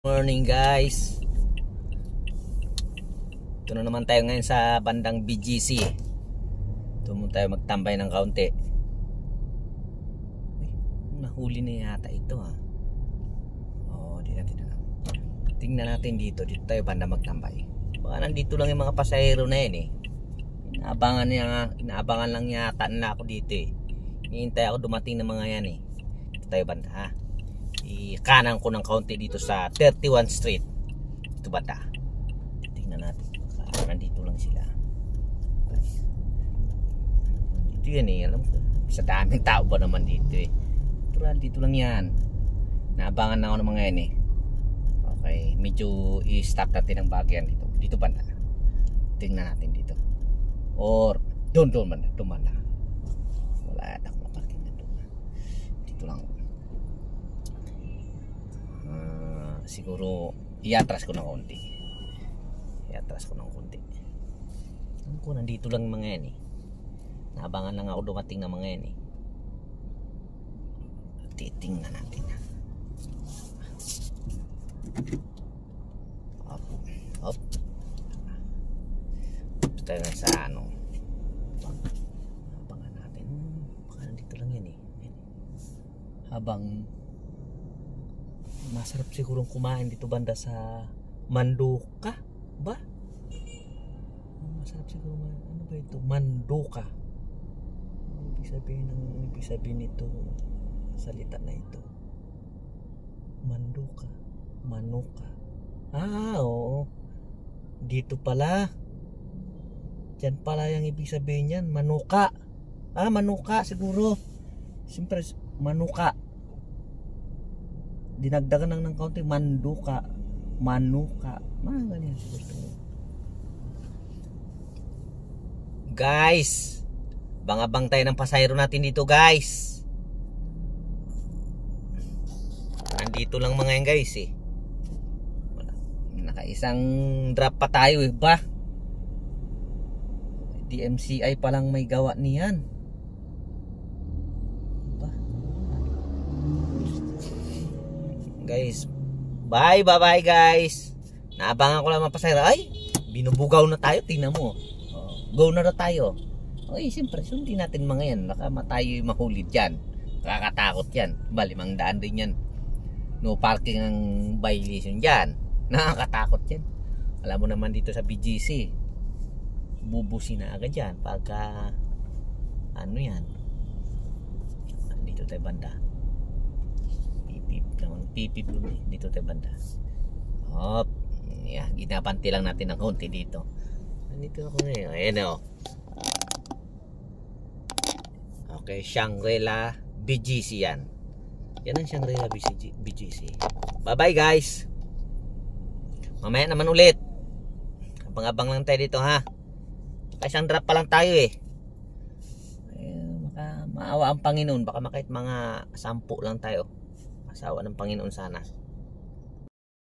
Morning guys. Ito na naman tayo ngayon sa bandang BGC. Ito muna tayo magtambay ng kaunti. Ay, nahuli na yata ito ha. Di natin alam. Tingnan natin dito. Dito tayo banda magtambay. Baka nandito lang yung mga pasahero na yan eh. Inaabangan lang yata nila ako dito eh. Hinihintay ako dumating ng mga yan eh. Dito tayo banda ha. Ikanan ko ng kaunti dito sa 31 Street. Ito banda. Tingnan natin. Nandito lang sila. Dito yan eh. Alam ko. Sa daming tao ba naman dito eh. Pero dito lang yan. Naabangan na ako ng mga yan eh. Okay. Medyo i-stop natin ang bagyan dito. Dito banda. Tingnan natin dito. Or doon banda. Doon banda. Wala yata akong maparking na doon. Dito lang. Siguro iatras ko ng konti. Alam ko nandito lang mga yan eh. Naabangan lang ako dumating ng mga yan eh. Titingnan natin. Up. Tayo na sa ano. Abangan natin. Baka nandito lang yan eh. Habang masarap sigurong kumain dito banda sa Manduka ba? Masarap siguro ano ba ito? Manduka. Ibig sabihin nito salita na ito. Manduka. Manuka. Oo. Dito pala. Diyan pala yung ibig sabihin niyan. Manuka. Manuka siguro. Siyempre manuka. Dinagdagan lang ng kaunti. Manduka. Manuka. Ganyan siguro. Guys, bang-abang tayo ng pasahero natin dito guys. Nandito lang mga yan guys eh. Nakaisang drop pa tayo eh ba? DMCI palang may gawa niyan. Guys, bye guys. Naabangan ko lang mga pasahero. Ay, binubugaw na tayo. Tingnan mo. Go na tayo. Oy, siyempre, sundin natin mga yan. Baka tayo mahuli dyan. Nakakatakot yan. Balimang daan din yan. No parking ang violation dyan. Nakakatakot yan. Alam mo naman dito sa BGC, bubusin na agad yan. Pagka, ano yan. Dito tayo banda. Pipip dito tayo banda. Hop. Yeah, ginapanti lang natin ng konti dito. Nandito ako ngayon. Ayan o. Okay, Shangri-La BGC yan. Yan ang Shangri-La BGC. Bye bye guys. Mamaya naman ulit. Abang-abang lang tayo dito ha. Isang drop pa lang tayo eh. Baka maawa ang Panginoon. Baka makait mga 10 lang tayo. Asawa ng Panginoon sana.